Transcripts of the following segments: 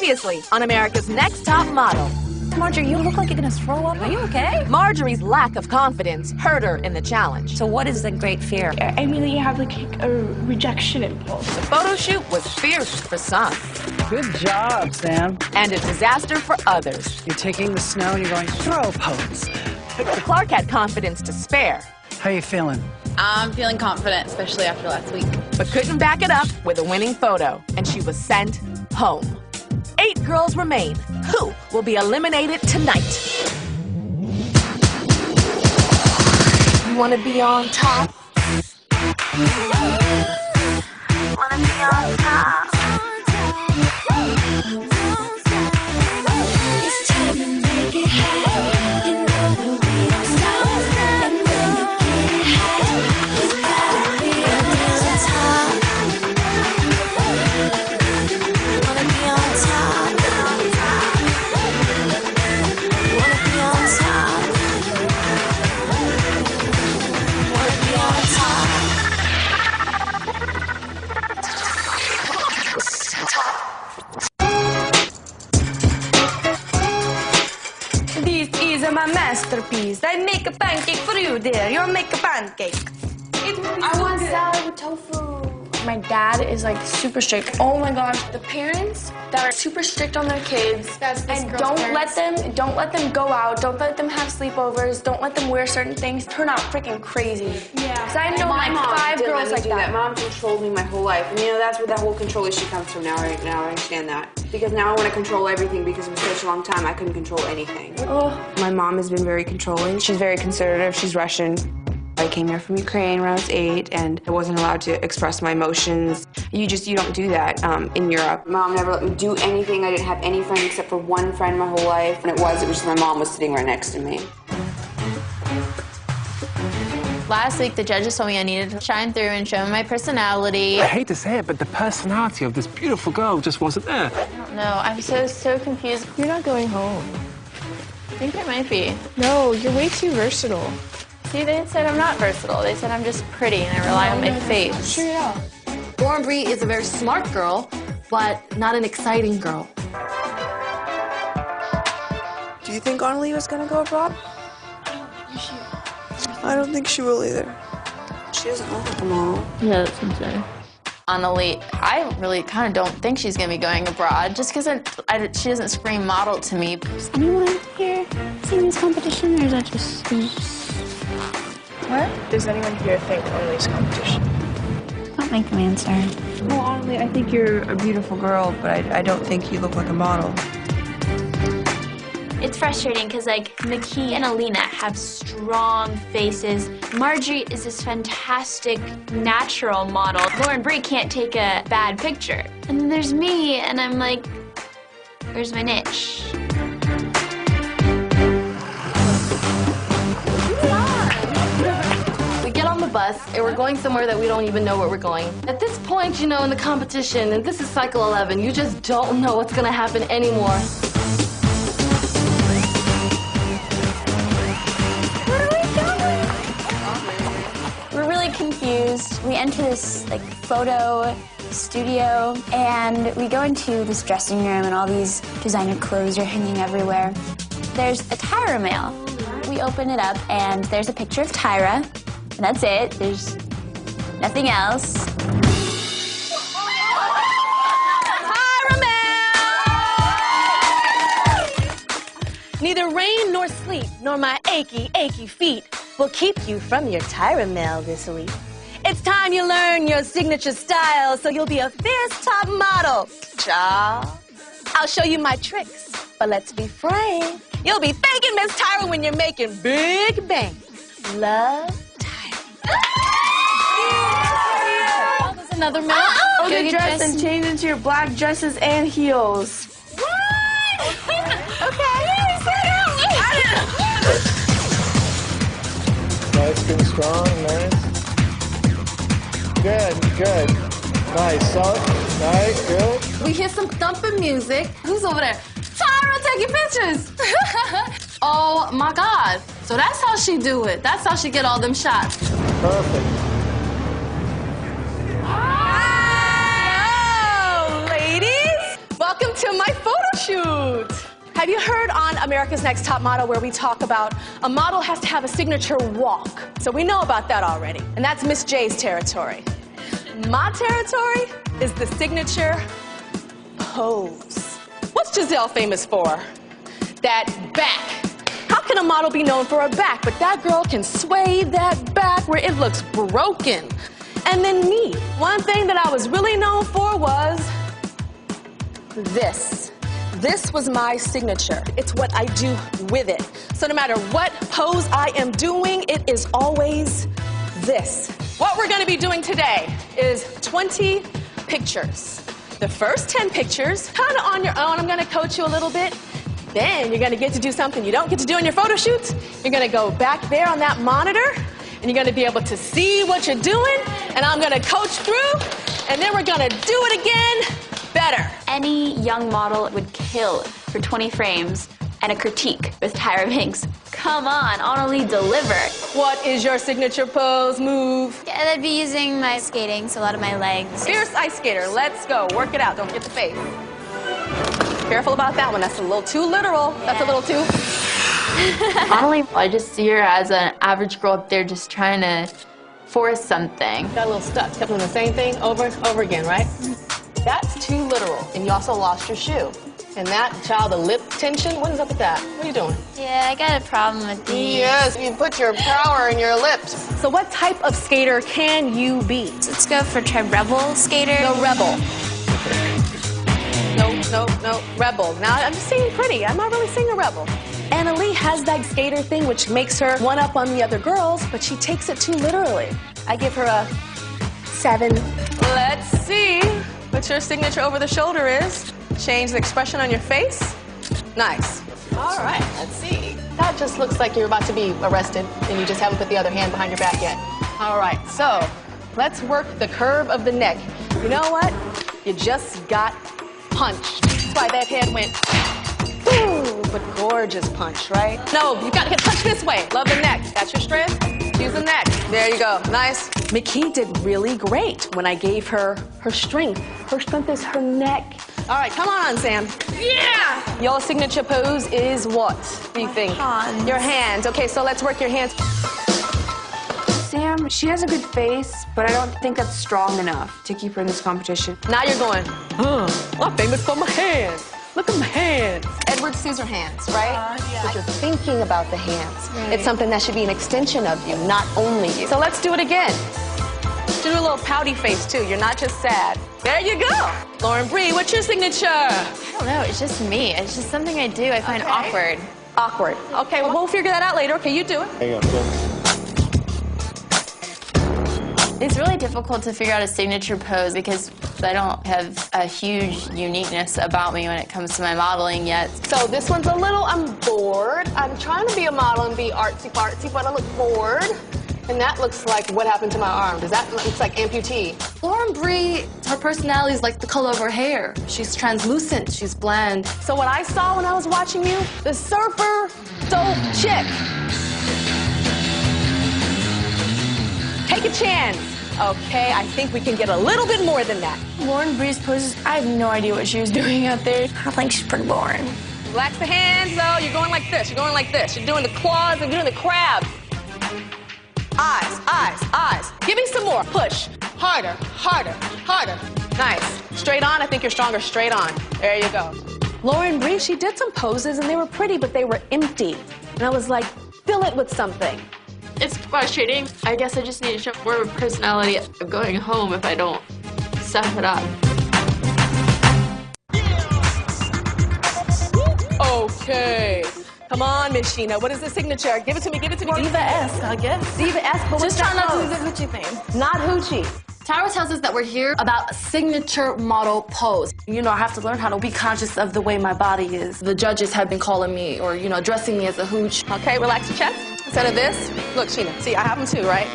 Previously on America's Next Top Model. Marjorie, you look like you're gonna throw up. Are you okay? Marjorie's lack of confidence hurt her in the challenge. So what is the great fear? I really have like a rejection impulse. The photo shoot was fierce for some. Good job, Sam. And a disaster for others. You're taking the snow and you're going, throw pose. Clark had confidence to spare. How you feeling? I'm feeling confident, especially after last week. But couldn't back it up with a winning photo, and she was sent home. 8 girls remain. Who will be eliminated tonight? You want to be on top? Wanna be on top? It's time to make it happen. You know that we don't stop. And when you get it high, you gotta be on top. Wanna be on top? Wanna be on top? Wanna be on top? This is my masterpiece. I make a pancake for you, dear. You'll make a pancake. I want salad with tofu. My dad is like super strict. Oh my gosh, the parents that are super strict on their kids and don't let them go out, don't let them have sleepovers, don't let them wear certain things, turn out freaking crazy. Yeah. Because I know like 5 girls like that. Mom controlled me my whole life. And you know, that's where that whole control issue comes from now. Right now, I understand that. Because now I want to control everything because for such a long time I couldn't control anything. Oh. My mom has been very controlling. She's very conservative. She's Russian. I came here from Ukraine when I was 8, and I wasn't allowed to express my emotions. You don't do that in Europe. Mom never let me do anything. I didn't have any friends except for one friend my whole life, and it was just my mom was sitting right next to me. Last week, the judges told me I needed to shine through and show my personality. I hate to say it, but the personality of this beautiful girl just wasn't there. No, I'm so confused. You're not going home. I think I might be. No, you're way too versatile. See, they said I'm not versatile. They said I'm just pretty and I rely on my face. Sure, yeah. Lauren Bree is a very smart girl, but not an exciting girl. Do you think Annalie was gonna go abroad? I don't think she will either. She doesn't look like a model. Yeah, that's insane. Annalie, I really kind of don't think she's going to be going abroad just because she doesn't scream model to me. Is anyone here seeing this competition, or is that just... What? Does anyone here think Annalie's competition? Don't make them answer. Well, Annalie, I think you're a beautiful girl, but I don't think you look like a model. It's frustrating because, like, Nikki and Alina have strong faces. Marjorie is this fantastic natural model. Lauren Bree can't take a bad picture. And then there's me, and I'm like, where's my niche? We get on the bus, and we're going somewhere that we don't even know where we're going. At this point, you know, in the competition, and this is cycle 11, you just don't know what's gonna happen anymore. We're really confused. We enter this like photo studio and we go into this dressing room and all these designer clothes are hanging everywhere. There's a Tyra mail. We open it up and there's a picture of Tyra, and that's it. There's nothing else. Tyra mail! Neither rain nor sleep nor my achy, achy feet will keep you from your Tyra mail this week. It's time you learn your signature style so you'll be a fierce top model. Child. I'll show you my tricks, but let's be frank. You'll be thanking Miss Tyra when you're making big bang. Love, Tyra. Oh, there's another mail. Oh, get dressed and change into your black dresses and heels. What? Okay. Nice and strong, nice. Good. Nice, soft, nice, good. We hear some thumping music. Who's over there? Tyra, taking pictures. Oh my God. So that's how she do it. That's how she get all them shots. Perfect. Oh, ladies, welcome to my photo Have you heard on America's Next Top Model where we talk about a model has to have a signature walk? So we know about that already, and that's Miss J's territory. My territory is the signature pose. What's Giselle famous for? That back. How can a model be known for a back? But that girl can sway that back where it looks broken. And then me. One thing that I was really known for was this. This was my signature. It's what I do with it. So no matter what pose I am doing, it is always this. What we're gonna be doing today is 20 pictures. The first 10 pictures, kinda on your own. I'm gonna coach you a little bit. Then you're gonna get to do something you don't get to do in your photo shoots. You're gonna go back there on that monitor, and you're gonna be able to see what you're doing, and I'm gonna coach through, and then we're gonna do it again better. Any young model would kill for 20 frames and a critique with Tyra Banks. Come on, Annalie, deliver. What is your signature pose move? Yeah, that'd be using my skating, so a lot of my legs. Fierce ice skater, let's go. Work it out, don't forget the face. Careful about that one, that's a little too literal. Yeah. That's a little too. Annalie, I just see her as an average girl up there just trying to force something. Got a little stuck, kept doing the same thing over and over again, right? That's too literal, and you also lost your shoe. And that child, the lip tension, what is up with that? What are you doing? Yeah, I got a problem with these. Yes, you put your power in your lips. So what type of skater can you be? Let's go for Rebel skater. The rebel. No, rebel. Now, I'm just singing pretty. I'm not really singing rebel. Annalie has that skater thing, which makes her one up on the other girls, but she takes it too literally. I give her a 7. Let's see what your signature over the shoulder is. Change the expression on your face. Nice. All right, let's see. That just looks like you're about to be arrested, and you just haven't put the other hand behind your back yet. All right, so let's work the curve of the neck. You know what? You just got punched. That's why that head went, boom, but gorgeous punch, right? No, you gotta get punched this way. Love the neck. That's your strength. Use the neck. There you go. Nice. McKee did really great when I gave her her strength. Her strength is her neck. All right, come on, Sam. Yeah! Your signature pose is what, do you think? Hands. Your hands. Okay, so let's work your hands. Sam, she has a good face, but I don't think that's strong enough to keep her in this competition. Now you're going, I'm famous for my hands. Look at my hands. Edward Scissorhands, right? Yeah. But you're thinking about the hands. Right. It's something that should be an extension of you, not only you. So let's do it again. Do a little pouty face, too. You're not just sad. There you go. Lauren Bree, what's your signature? I don't know, it's just me. It's just something I do I find awkward. Awkward. Okay, well, we'll figure that out later. Okay, you do it. There you go. It's really difficult to figure out a signature pose because I don't have a huge uniqueness about me when it comes to my modeling yet. So this one's a little, I'm bored. I'm trying to be a model and be artsy-fartsy, but I look bored. And that looks like what happened to my arm. Does that look like amputee? Lauren Bree, her personality is like the color of her hair. She's translucent, she's bland. So what I saw when I was watching you, the surfer dope chick. Take a chance. Okay, I think we can get a little bit more than that. Lauren Bree's poses, I have no idea what she was doing out there. I think she's pretty boring. Relax the hands, though. You're going like this. You're going like this. You're doing the claws and doing the crab. Eyes, eyes, eyes. Give me some more. Push. Harder, harder, harder. Nice. Straight on. I think you're stronger straight on. There you go. Lauren Bree, she did some poses, and they were pretty, but they were empty. And I was like, fill it with something. It's frustrating. I guess I just need to show more of a personality of going home if I don't step it up. Okay. Come on, Miss Sheena. What is the signature? Give it to me, give it to me. Diva-esque, I guess. Diva-esque, but just try not to do the hoochie thing. Not hoochie. Tyra tells us that we're here about a signature model pose. You know, I have to learn how to be conscious of the way my body is. The judges have been calling me or, you know, dressing me as a hooch. Okay, relax your chest. Instead of this, look, Sheena. See, I have them too, right?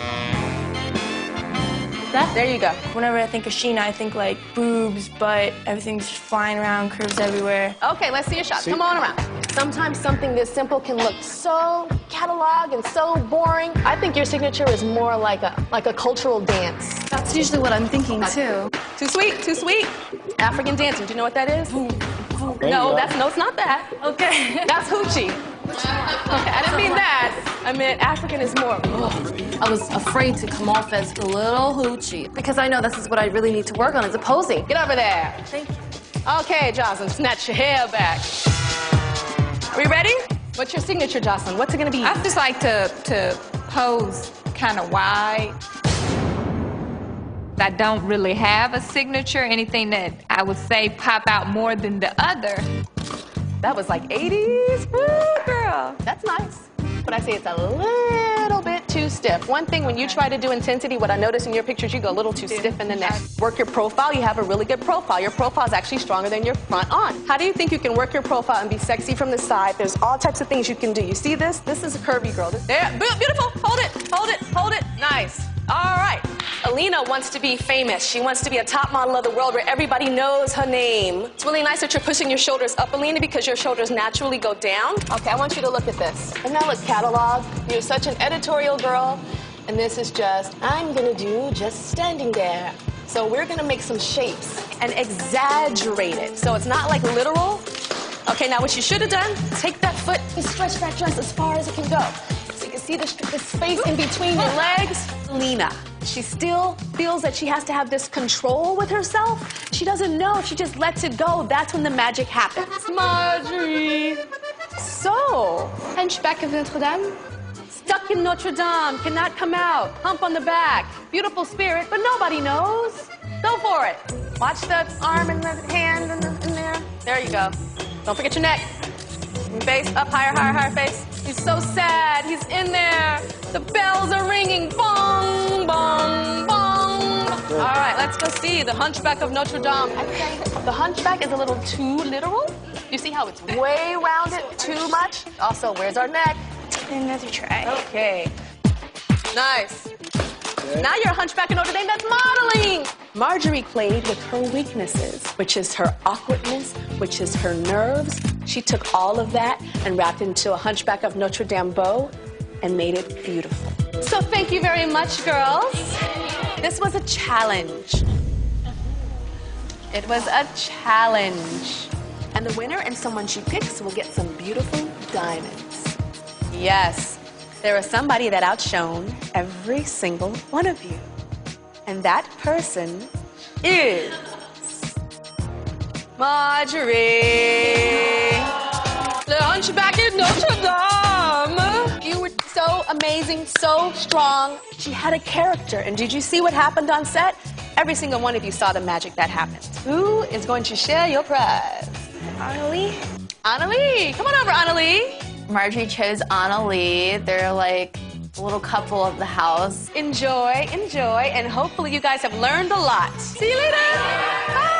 That? There you go. Whenever I think of Sheena, I think like boobs, butt, everything's just flying around, curves everywhere. Okay, let's see your shot. Come on around. Sometimes something this simple can look so catalog and so boring. I think your signature is more like a cultural dance. That's usually what I'm thinking too. Too sweet, too sweet. African dancing, do you know what that is? tofu. No, it's not that. Okay. That's hoochie. Okay, I didn't mean that. I meant African is more. I was afraid to come off as a little hoochie because I know this is what I really need to work on is a posing. Get over there. Thank you. Okay, Jocelyn, snatch your hair back. Are we ready? What's your signature, Jocelyn? What's it gonna be? I just like to pose kind of wide. I don't really have a signature, anything that I would say pop out more than the other. That was like 80s. Woo, girl. That's nice. But I say it's a little bit too stiff. One thing, when you try to do intensity, what I notice in your pictures, you go a little too stiff in the neck. Work your profile. You have a really good profile. Your profile is actually stronger than your front on. How do you think you can work your profile and be sexy from the side? There's all types of things you can do. You see this? This is a curvy girl. There, beautiful. Hold it, hold it, hold it. Nice. All right. Alina wants to be famous. She wants to be a top model of the world where everybody knows her name. It's really nice that you're pushing your shoulders up, Alina, because your shoulders naturally go down. Okay, I want you to look at this. And now look, catalog. You're such an editorial girl. And this is just, I'm gonna do just standing there. So we're gonna make some shapes and exaggerate it. So it's not like literal. Okay, now what you should have done, take that foot and stretch that dress as far as it can go. So you can see this space in between your legs. Lena, she still feels that she has to have this control with herself. She doesn't know if she just lets it go, that's when the magic happens. Marjorie. So, Hunchback of Notre Dame. Stuck in Notre Dame, cannot come out. Hump on the back, beautiful spirit, but nobody knows. Go for it. Watch the arm and the hand in there. There you go. Don't forget your neck. Face up, higher, higher, higher face. He's so sad. He's in there. The bells are ringing. Bong, bong, bong. All right, let's go see the Hunchback of Notre Dame. I think the Hunchback is a little too literal. You see how it's way rounded too much? Also, where's our neck? Another try. Okay. Nice. Now you're a Hunchback of Notre Dame. That's modeling. Marjorie played with her weaknesses, which is her awkwardness, which is her nerves. She took all of that and wrapped it into a Hunchback of Notre Dame bow and made it beautiful. So thank you very much, girls. This was a challenge. It was a challenge. And the winner and someone she picks will get some beautiful diamonds. Yes, there is somebody that outshone every single one of you. And that person is Marjorie. The Hunchback of Notre Dame. You were so amazing, so strong. She had a character. And did you see what happened on set? Every single one of you saw the magic that happened. Who is going to share your prize? Annalie? Annalie. Come on over, Annalie. Marjorie chose Annalie. They're like a little couple of the house. Enjoy, enjoy, and hopefully you guys have learned a lot. See you later. Bye.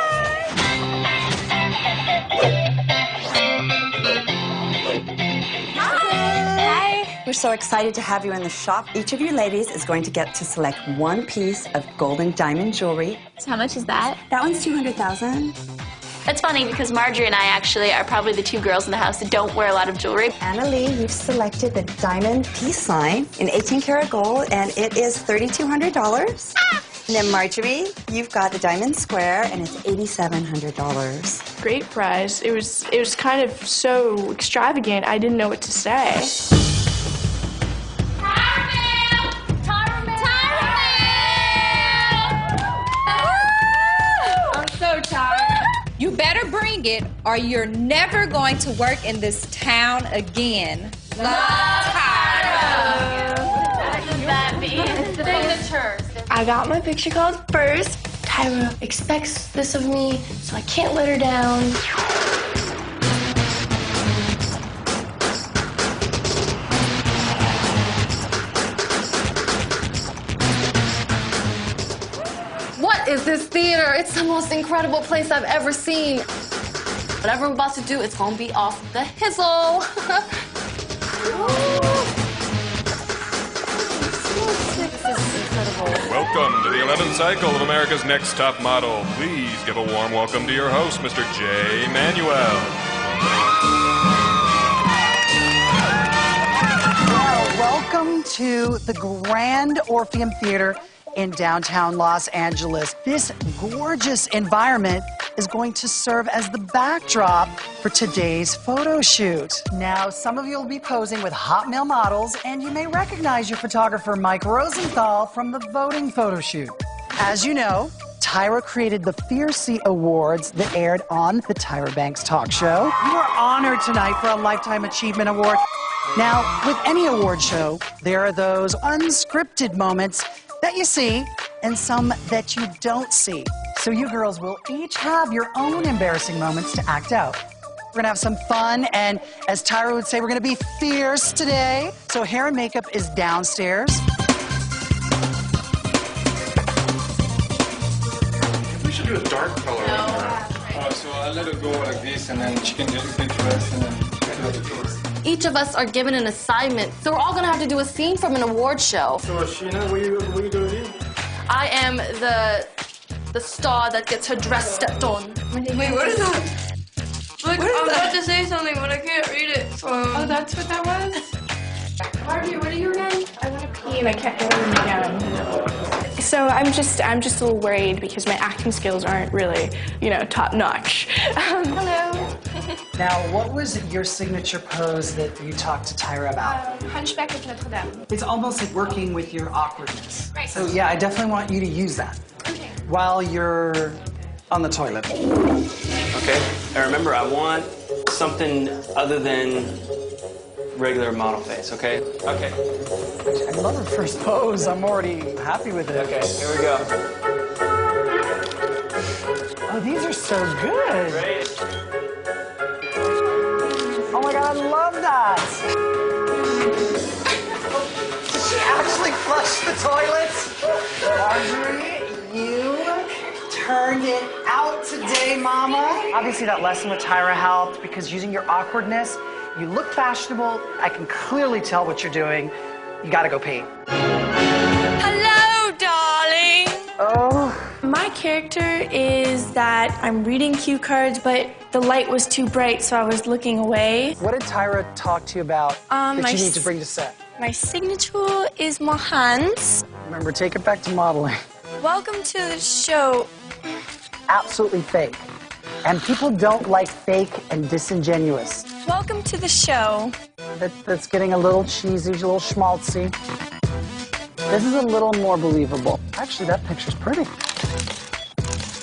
Hi. We're so excited to have you in the shop. Each of you ladies is going to get to select one piece of gold and diamond jewelry. So how much is that? That one's $200,000. That's funny because Marjorie and I actually are probably the two girls in the house that don't wear a lot of jewelry. Annalie, you've selected the diamond peace sign in 18-karat gold, and it is $3,200. Ah! And then Marjorie, you've got the diamond square, and it's $8,700. Great prize. It was kind of so extravagant, I didn't know what to say. I'm so tired. You better bring it, or you're never going to work in this town again. Love, Tyra. What does that mean? It's the signatures. I got my picture called first. Tyra expects this of me, so I can't let her down. What is this theater? It's the most incredible place I've ever seen. Whatever I'm about to do, it's gonna be off the hizzle. Welcome to the 11th cycle of America's Next Top Model. Please give a warm welcome to your host, Mr. J. Manuel. Welcome to the Grand Orpheum Theater in downtown Los Angeles. This gorgeous environment is going to serve as the backdrop for today's photo shoot. Now, some of you will be posing with hot male models, and you may recognize your photographer, Mike Rosenthal, from the voting photo shoot. As you know, Tyra created the Fiercey Awards that aired on the Tyra Banks talk show. You are honored tonight for a Lifetime Achievement Award. Now, with any award show, there are those unscripted moments that you see and some that you don't see. So you girls will each have your own embarrassing moments to act out. We're gonna have some fun, and as Tyra would say, we're gonna be fierce today. So hair and makeup is downstairs. We should do a dark color. So I'll let it go like this, and then she can do the dress, and then do the dress. Each of us are given an assignment, so we're all gonna have to do a scene from an award show. So Sheena, what are you doing? I am the star that gets her dress stepped on. Wait, what is that? Look, I'm about to say something, but I can't read it. Oh, that's what that was? Margie, what are you again? I want to pee and I can't get it down. So I'm just a little worried because my acting skills aren't really, top notch. Hello. Now, what was your signature pose that you talked to Tyra about? Hunchback of Notre Dame. It's almost like working with your awkwardness. Right. So yeah, I definitely want you to use that. Okay. While you're on the toilet. Okay, and remember, I want something other than regular model face, okay? Okay. I love her first pose. I'm already happy with it. Okay, here we go. Oh, these are so good. Great. Oh my God, I love that. Did she actually flush the toilet? Marjorie, you turned it out today, Mama. Obviously, that lesson with Tyra helped because using your awkwardness, you look fashionable. I can clearly tell what you're doing. You gotta go pee. Hello, darling. Oh. My character is that I'm reading cue cards, but the light was too bright, so I was looking away. What did Tyra talk to you about that my you need to bring to set? My signature is my hands. Remember, take it back to modeling. Welcome to the show. Absolutely fake. And people don't like fake and disingenuous. Welcome to the show. That's getting a little cheesy, a little schmaltzy. This is a little more believable. Actually, that picture's pretty.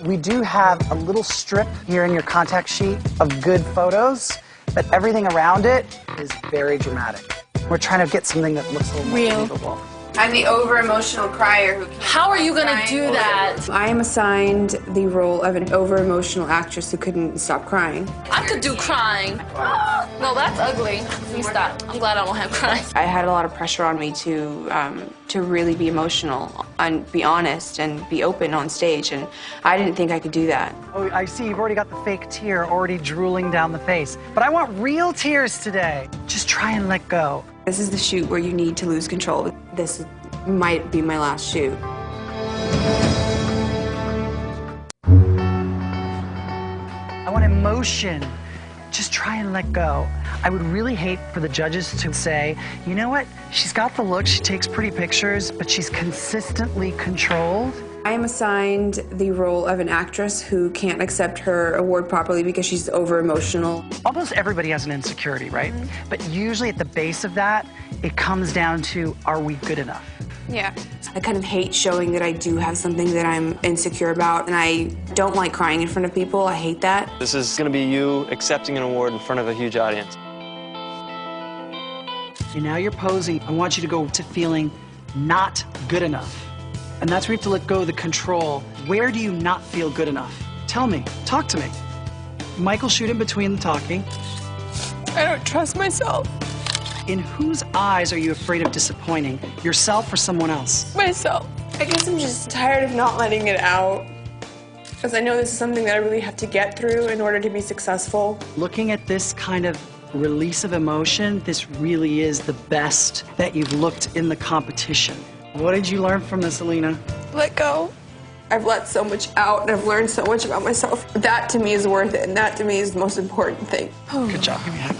We do have a little strip here in your contact sheet of good photos, but everything around it is very dramatic. We're trying to get something that looks a little more believable. I'm the over-emotional crier who can't. How are you gonna do that? I am assigned the role of an over-emotional actress who couldn't stop crying. I could do crying. No, that's ugly. Please stop. I'm glad I don't have crying. I had a lot of pressure on me to really be emotional and be honest and be open on stage, and I didn't think I could do that. Oh, I see you've already got the fake tear already drooling down the face. But I want real tears today. Just try and let go. This is the shoot where you need to lose control. This might be my last shoot. I want emotion. Just try and let go. I would really hate for the judges to say, you know what, she's got the look, she takes pretty pictures, but she's consistently controlled. I am assigned the role of an actress who can't accept her award properly because she's over-emotional. Almost everybody has an insecurity, right? But usually at the base of that, it comes down to, are we good enough? Yeah. I kind of hate showing that I do have something that I'm insecure about, and I don't like crying in front of people. I hate that. This is going to be you accepting an award in front of a huge audience. And now you're posing. I want you to go to feeling not good enough. And that's where you have to let go of the control. Where do you not feel good enough? Tell me. Talk to me. Michael, shoot in between the talking. I don't trust myself. In whose eyes are you afraid of disappointing? Yourself or someone else? Myself. I guess I'm just tired of not letting it out. Because I know this is something that I really have to get through in order to be successful. Looking at this kind of release of emotion, this really is the best that you've looked in the competition. What did you learn from this, Alina? Let go. I've let so much out and I've learned so much about myself. That to me is worth it, and that to me is the most important thing. Good job. Give me a hand.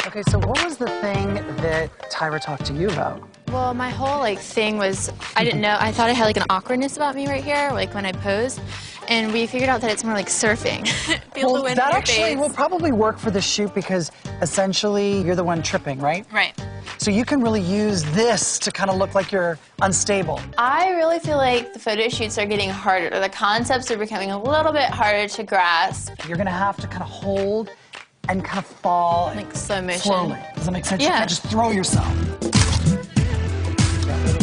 Okay, so what was the thing that Tyra talked to you about? Well, my whole thing was, I didn't know, I thought I had an awkwardness about me right here, when I posed. and we figured out that it's more like surfing. Feel the wind that in your actually face. will probably work for the shoot because essentially you're the one tripping, right? Right. So you can really use this to kind of look like you're unstable. I really feel like the photo shoots are getting harder. The concepts are becoming a little bit harder to grasp. You're gonna have to kind of hold and kind of fall like slow motion. Slowly. Does that make sense? Yeah. You can't just throw yourself.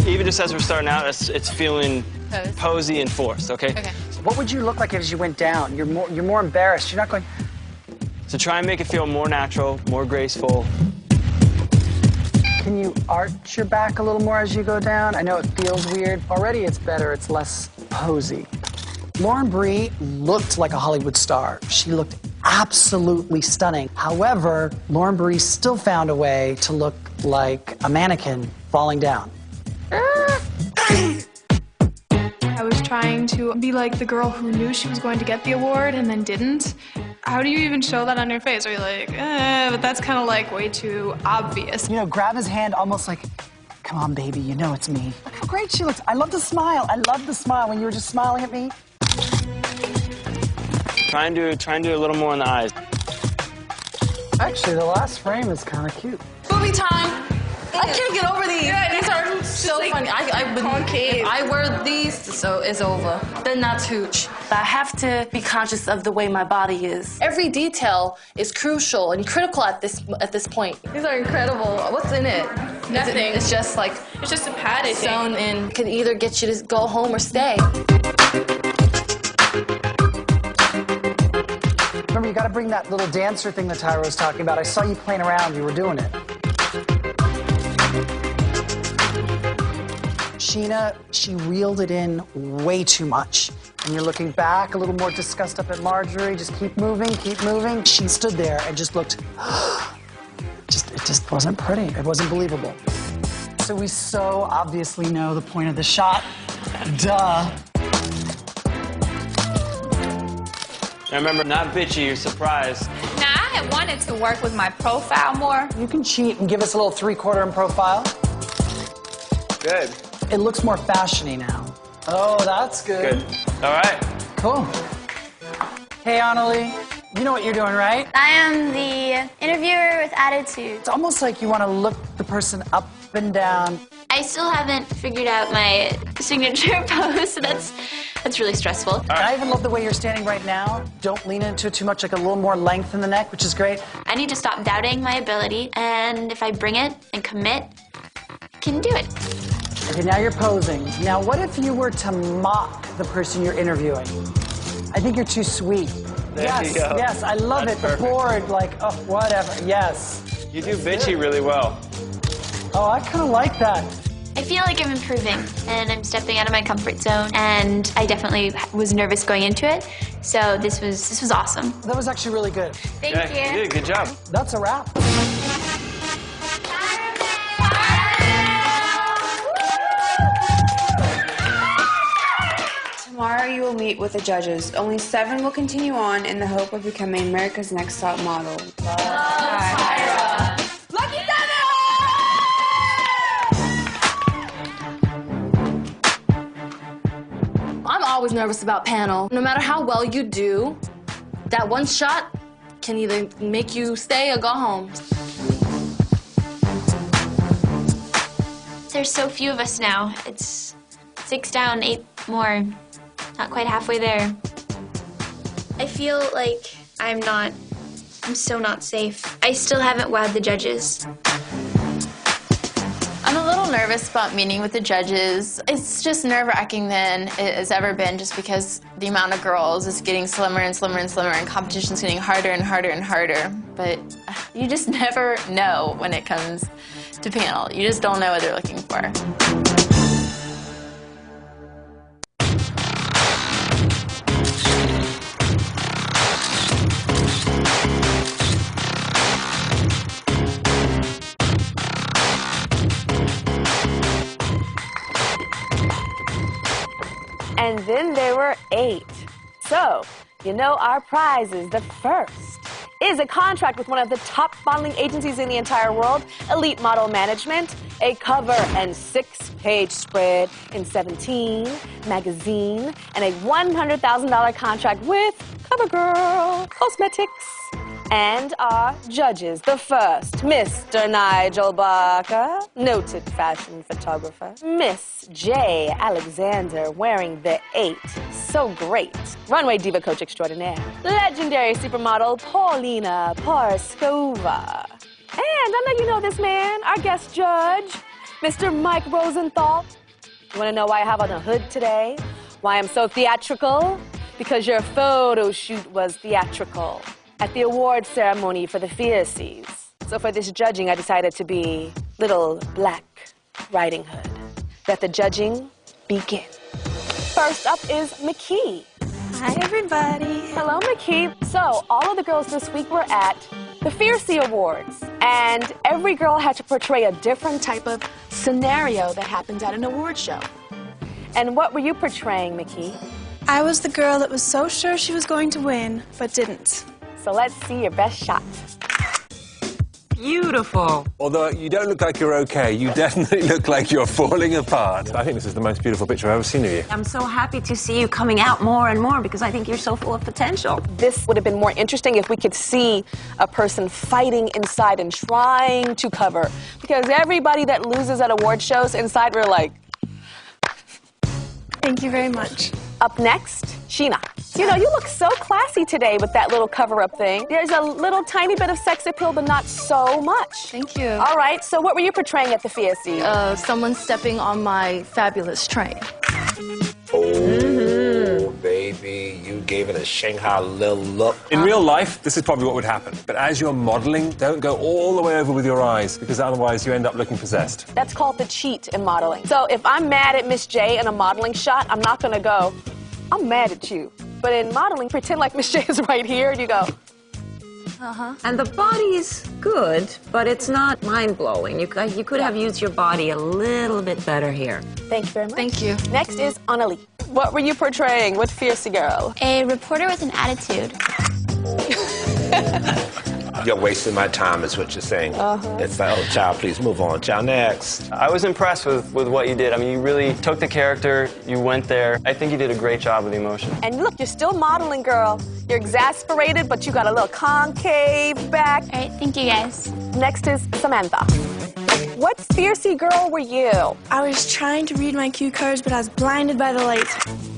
Even just as we're starting out, it's feeling posy and forced, okay? Okay. So what would you look like as you went down? You're more embarrassed. You're not going. So try and make it feel more natural, more graceful. Can you arch your back a little more as you go down? I know it feels weird. Already it's better, it's less posy. Lauren Brie looked like a Hollywood star. She looked absolutely stunning. However, Lauren Brie still found a way to look like a mannequin falling down. I was trying to be like the girl who knew she was going to get the award and then didn't. How do you even show that on your face? Are you like, but that's kind of like way too obvious. You know, grab his hand almost like, come on, baby, you know it's me. Look how great she looks. I love the smile. I love the smile when you were just smiling at me. Try and do a little more in the eyes. Actually, the last frame is kind of cute. Movie time. I can't get over these. Yeah, these are so like funny. If I wear these, so it's over. Then that's hooch. I have to be conscious of the way my body is. Every detail is crucial and critical at this point. These are incredible. What's in it? Nothing. It's just like It's just a pad, I think. sewn in. Could either get you to go home or stay. Remember, you got to bring that little dancer thing that Tyra was talking about. I saw you playing around. You were doing it. Sheena, she reeled it in way too much. And you're looking back, a little more disgust up at Marjorie. Just keep moving, keep moving. She stood there and just looked, it just wasn't pretty. It wasn't believable. So we so obviously know the point of the shot. Duh. Now remember, not bitchy, you're surprised. Now, I had wanted to work with my profile more. You can cheat and give us a little 3/4 in profile. Good. It looks more fashiony now. Oh, that's good. Good. All right. Cool. Hey, Annalie, you know what you're doing, right? I am the interviewer with attitude. It's almost like you want to look the person up and down. I still haven't figured out my signature pose, so that's really stressful. And I even love the way you're standing right now. Don't lean into it too much, like a little more length in the neck, which is great. I need to stop doubting my ability, and if I bring it and commit, I can do it. Okay, now you're posing. Now, what if you were to mock the person you're interviewing? I think you're too sweet. There yes, you go. yes, I love That's it. perfect. The bored, like, oh, whatever. Yes. You do bitchy really well. Oh, I kind of like that. I feel like I'm improving, and I'm stepping out of my comfort zone, and I definitely was nervous going into it, so this was awesome. That was actually really good. Thank you. You did, good job. That's a wrap. Tomorrow you will meet with the judges. Only 7 will continue on in the hope of becoming America's Next Top Model. I'm always nervous about panel. No matter how well you do, that one shot can either make you stay or go home. There's so few of us now. It's 6 down, 8 more. Not quite halfway there. I feel like I'm so not safe. I still haven't wowed the judges. I'm a little nervous about meeting with the judges. It's just nerve-wracking than it has ever been just because the amount of girls is getting slimmer and slimmer and slimmer and competition's getting harder and harder and harder. But you just never know when it comes to panel. You just don't know what they're looking for. And then there were 8. So, you know our prize is the first is a contract with one of the top modeling agencies in the entire world, Elite Model Management, a cover and 6-page spread in 17 magazine, and a $100,000 contract with CoverGirl Cosmetics. And our judges, the first, Mr. Nigel Barker, noted fashion photographer. Miss J. Alexander, wearing the 8, so great, runway diva coach extraordinaire. Legendary supermodel Paulina Parskova. And I know you know this man, our guest judge, Mr. Mike Rosenthal. You want to know why I have on a hood today? Why I'm so theatrical? Because your photo shoot was theatrical at the award ceremony for the Fiercies. So for this judging, I decided to be Little Black Riding Hood. Let the judging begin. First up is McKee. Hi, everybody. Hello, McKee. So all of the girls this week were at the Fiercie Awards, and every girl had to portray a different type of scenario that happens at an award show. And what were you portraying, McKee? I was the girl that was so sure she was going to win, but didn't. So let's see your best shot. Beautiful. Although you don't look like you're okay, you definitely look like you're falling apart. I think this is the most beautiful picture I've ever seen of you. I'm so happy to see you coming out more and more because I think you're so full of potential. This would have been more interesting if we could see a person fighting inside and trying to cover. Because everybody that loses at award shows, inside we're like... Thank you very much. Up next, Sheena. You know, you look so classy today with that little cover-up thing. There's a little tiny bit of sex appeal, but not so much. Thank you. All right, so what were you portraying at the Fiercie? Someone stepping on my fabulous train. Oh, baby, you gave it a Shanghai little look. In real life, this is probably what would happen. But as you're modeling, don't go all the way over with your eyes, because otherwise you end up looking possessed. That's called the cheat in modeling. So if I'm mad at Miss J in a modeling shot, I'm not gonna go, I'm mad at you. But in modeling, pretend like Miss J is right here, and you go, And the body's good, but it's not mind-blowing. You could have used your body a little bit better here. Thank you very much. Thank you. Next is Annalie. What were you portraying? What Fiercie girl? A reporter with an attitude. You're wasting my time, is what you're saying. It's like, oh, child, please move on. Child, next. I was impressed with what you did. I mean, you really took the character, you went there. I think you did a great job with the emotion. And look, you're still modeling, girl. You're exasperated, but you got a little concave back. All right, thank you, guys. Next is Samantha. What Fiercie girl were you? I was trying to read my cue cards, but I was blinded by the lights.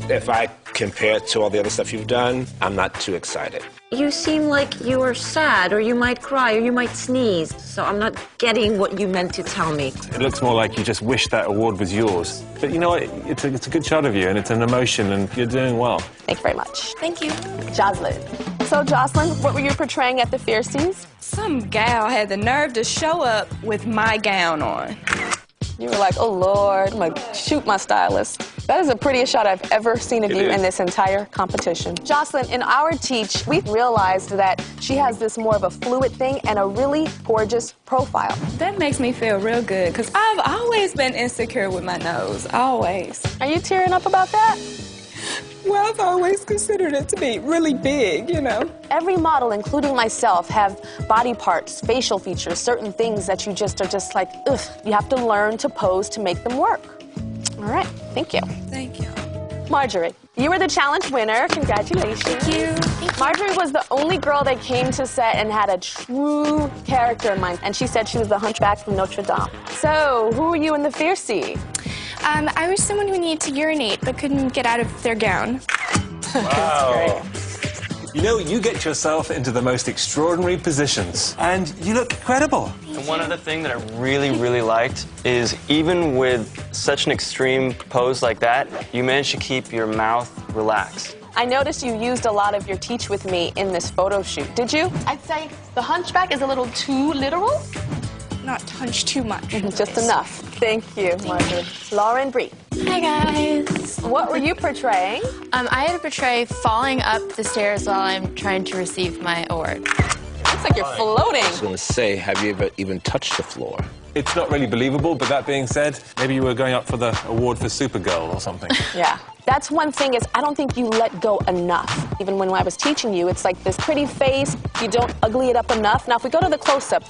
If I compare it to all the other stuff you've done, I'm not too excited. You seem like you are sad, or you might cry, or you might sneeze. So I'm not getting what you meant to tell me. It looks more like you just wish that award was yours. But you know what? It's a good shot of you, and it's an emotion, and you're doing well. Thank you very much. Thank you. Jocelyn. So, Jocelyn, what were you portraying at the Fiercies? Some gal had the nerve to show up with my gown on. You were like, oh, Lord, I'm gonna shoot my stylist. That is the prettiest shot I've ever seen of you in this entire competition. Jocelyn, in our teach, we realized that she has this more of a fluid thing and a really gorgeous profile. That makes me feel real good, because I've always been insecure with my nose, always. Are you tearing up about that? Well, I've always considered it to be really big, you know. Every model, including myself, have body parts, facial features, certain things that you just are just like, ugh. You have to learn to pose to make them work. All right, thank you. Thank you. Marjorie, you were the challenge winner. Congratulations. Thank you. Marjorie was the only girl that came to set and had a true character in mind, and she said she was the hunchback from Notre Dame. So, who were you in the Fiercie? I was someone who needed to urinate but couldn't get out of their gown. Wow. You know, you get yourself into the most extraordinary positions, and you look incredible. And one other thing that I really, really liked is even with such an extreme pose like that, you managed to keep your mouth relaxed. I noticed you used a lot of your teach with me in this photo shoot. Did you? I'd say the hunchback is a little too literal. Not hunched too much. Just enough. Thank you, Marjorie. Lauren Bree. Hi, guys. What were you portraying? I had to portray falling up the stairs while I'm trying to receive my award. Looks like you're floating. I was going to say, have you ever even touched the floor? It's not really believable, but that being said, maybe you were going up for the award for Supergirl or something. Yeah. That's one thing is I don't think you let go enough. Even when I was teaching you, it's like this pretty face, you don't ugly it up enough. Now, if we go to the close-up,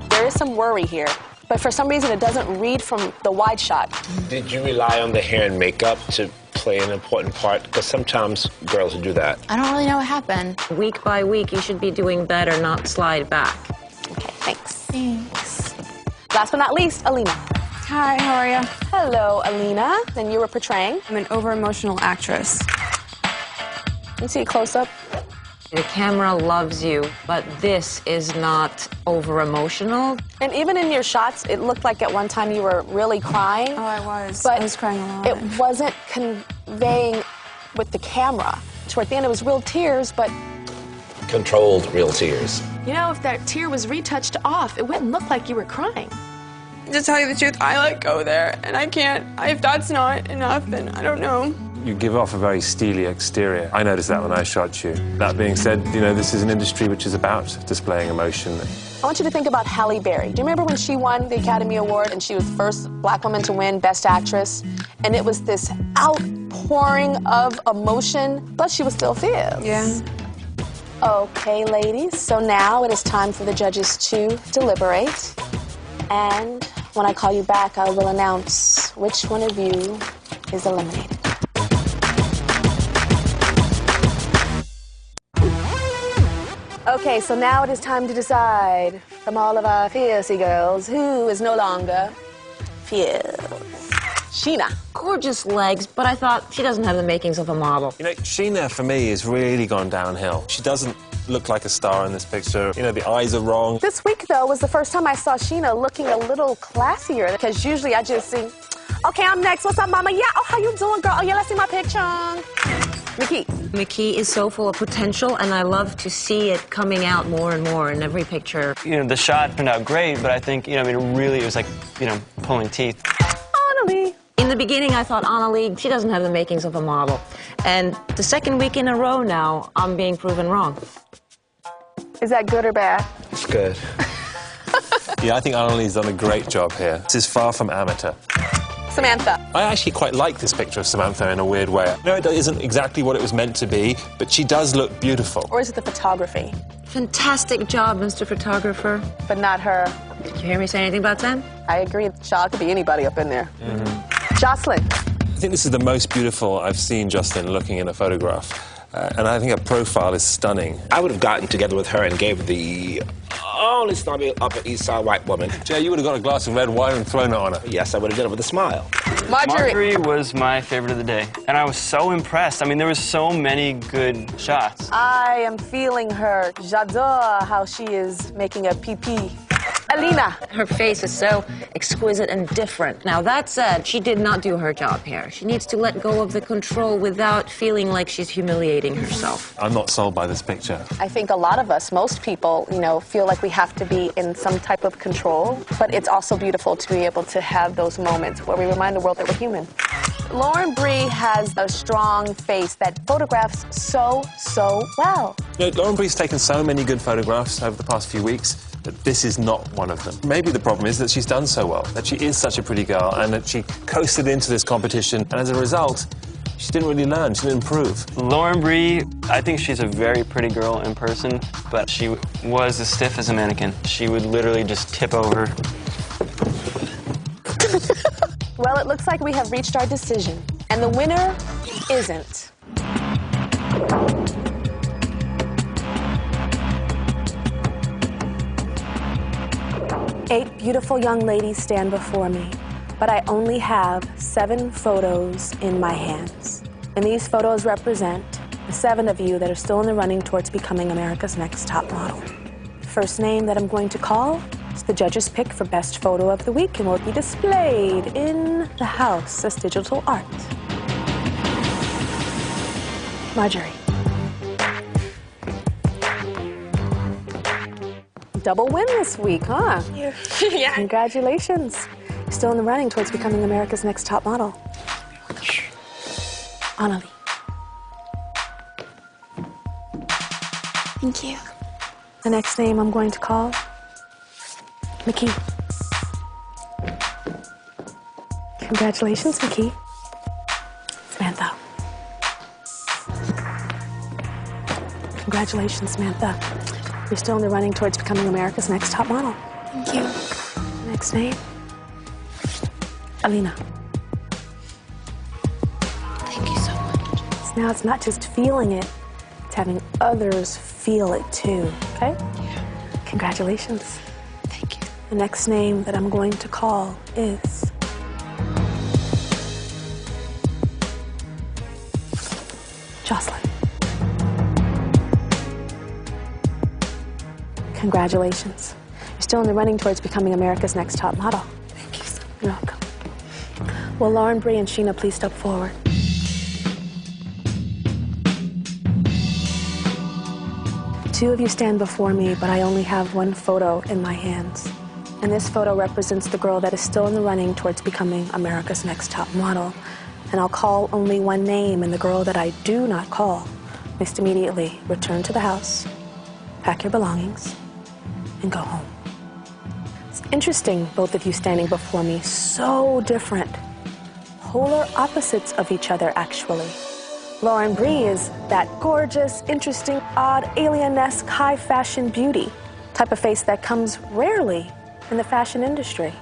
there is some worry here. But for some reason, it doesn't read from the wide shot. Did you rely on the hair and makeup to play an important part? Because sometimes girls do that. I don't really know what happened. Week by week, you should be doing better, not slide back. Okay, thanks. Thanks. Last but not least, Alina. Hi, how are you? Hello, Alina. And you were portraying? I'm an over-emotional actress. You see a close-up? The camera loves you, but this is not over-emotional. And even in your shots, it looked like at one time you were really crying. Oh, I was. But I was crying a lot. It wasn't conveying with the camera. Toward the end, it was real tears, but... Controlled real tears. You know, if that tear was retouched off, it wouldn't look like you were crying. To tell you the truth, I let go there, and I can't. If that's not enough, then I don't know. You give off a very steely exterior. I noticed that when I shot you. That being said, you know, this is an industry which is about displaying emotion. I want you to think about Halle Berry. Do you remember when she won the Academy Award and she was the first black woman to win Best Actress? And it was this outpouring of emotion, but she was still fierce. Yeah. Okay, ladies, so now it is time for the judges to deliberate. And when I call you back, I will announce which one of you is eliminated. Okay, so now it is time to decide from all of our fiercey girls who is no longer fierce. Sheena. Gorgeous legs, but I thought she doesn't have the makings of a model. You know, Sheena, for me, has really gone downhill. She doesn't look like a star in this picture. You know, the eyes are wrong. This week, though, was the first time I saw Sheena looking a little classier, because usually I just see, okay, I'm next. What's up, mama? Yeah, oh, how you doing, girl? Oh, yeah, let's see my picture. Mickey. Mickey is so full of potential, and I love to see it coming out more and more in every picture. You know, the shot turned out great, but I think, you know, I mean, really, it was like, you know, pulling teeth. Annalie. In the beginning, I thought, Annalie, she doesn't have the makings of a model. And the second week in a row now, I'm being proven wrong. Is that good or bad? It's good. Yeah, I think Annalie's done a great job here. This is far from amateur. Samantha. I actually quite like this picture of Samantha in a weird way. No, it isn't exactly what it was meant to be, but she does look beautiful. Or is it the photography? Fantastic job, Mr. Photographer. But not her. Did you hear me say anything about 10? I agree. Shaw could be anybody up in there. Jocelyn. I think this is the most beautiful I've seen Jocelyn looking in a photograph. And I think her profile is stunning. I would have gotten together with her and gave the only snobby Upper East Side white woman. Jay, you would have got a glass of red wine and thrown it on her. Yes, I would have done it with a smile. Marjorie was my favorite of the day, and I was so impressed. I mean, there were so many good shots. I am feeling her. J'adore how she is making a pee-pee. Alina. Her face is so exquisite and different. Now, that said, she did not do her job here. She needs to let go of the control without feeling like she's humiliating herself. I'm not sold by this picture. I think a lot of us, most people, you know, feel like we have to be in some type of control, but it's also beautiful to be able to have those moments where we remind the world that we're human. Lauren Bree has a strong face that photographs so well. You know, Lauren Bree's taken so many good photographs over the past few weeks, but this is not one of them. Maybe the problem is that she's done so well, that she is such a pretty girl, and that she coasted into this competition, and as a result, she didn't really learn, she didn't improve. Lauren Bree, I think she's a very pretty girl in person, but she was as stiff as a mannequin. She would literally just tip over. Well, it looks like we have reached our decision, and the winner isn't. Eight beautiful young ladies stand before me, but I only have 7 photos in my hands. And these photos represent the 7 of you that are still in the running towards becoming America's Next Top Model. The first name that I'm going to call is the judges' pick for Best Photo of the Week and will be displayed in the house as digital art. Marjorie. Double win this week, huh? Yeah. Congratulations. You're still in the running towards becoming America's Next Top Model. Annalie. Thank you. The next name I'm going to call, Mickey. Congratulations, Vicky. Samantha. Congratulations, Samantha. You're still in the running towards becoming America's Next Top Model. Thank you. Next name? Alina. Thank you so much. So now it's not just feeling it, it's having others feel it too, okay? Yeah. Congratulations. Thank you. The next name that I'm going to call is Jocelyn. Congratulations. You're still in the running towards becoming America's Next Top Model. Thank you so much. You're welcome. Will Lauren, Bree, and Sheena please step forward? Two of you stand before me, but I only have one photo in my hands. And this photo represents the girl that is still in the running towards becoming America's Next Top Model. And I'll call only one name, and the girl that I do not call must immediately return to the house, pack your belongings, and go home. It's interesting, both of you standing before me, so different. Polar opposites of each other, actually. Lauren Bree is that gorgeous, interesting, odd, alien-esque, high-fashion beauty, type of face that comes rarely in the fashion industry.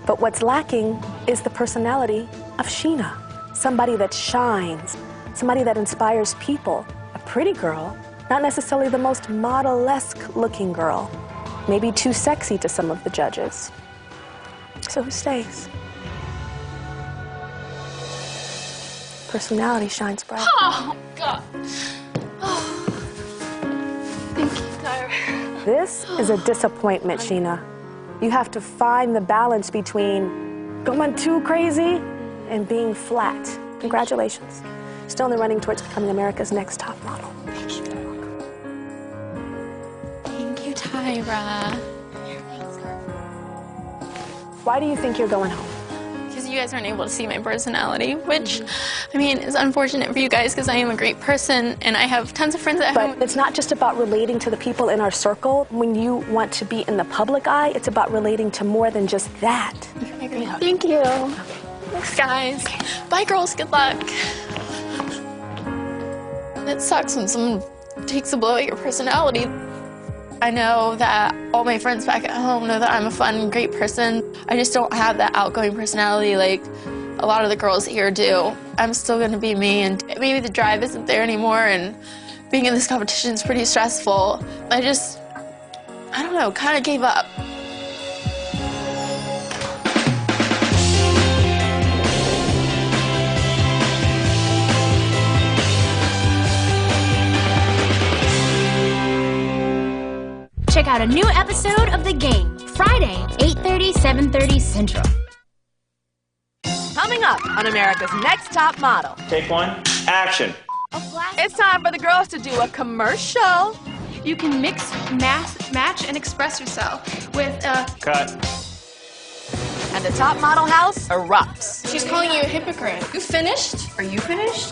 But what's lacking is the personality of Sheena. Somebody that shines, somebody that inspires people. A pretty girl, not necessarily the most model-esque looking girl. Maybe too sexy to some of the judges. So who stays? Personality shines bright. Oh, God. Oh. Thank you, Tyra. This is a disappointment, Sheena. You have to find the balance between going too crazy and being flat. Congratulations. Still in the running towards becoming America's Next Top Model. Thank you. Thank you, Tyra. Why do you think you're going home? Because you guys aren't able to see my personality, which, I mean, is unfortunate for you guys because I am a great person and I have tons of friends at home. But it's not just about relating to the people in our circle. When you want to be in the public eye, it's about relating to more than just that. Thank you. Thanks, guys. Bye, girls. Good luck. It sucks when someone takes a blow at your personality. I know that all my friends back at home know that I'm a fun, great person. I just don't have that outgoing personality like a lot of the girls here do. I'm still going to be me, and maybe the drive isn't there anymore, and being in this competition is pretty stressful. I don't know, kind of gave up. Check out a new episode of The Game, Friday, 8:30, 7:30 Central. Coming up on America's Next Top Model. Take one, action. It's time for the girls to do a commercial. You can mix, match, and express yourself with a... Cut. And the top model house erupts. She's calling you a hypocrite. You finished? Are you finished?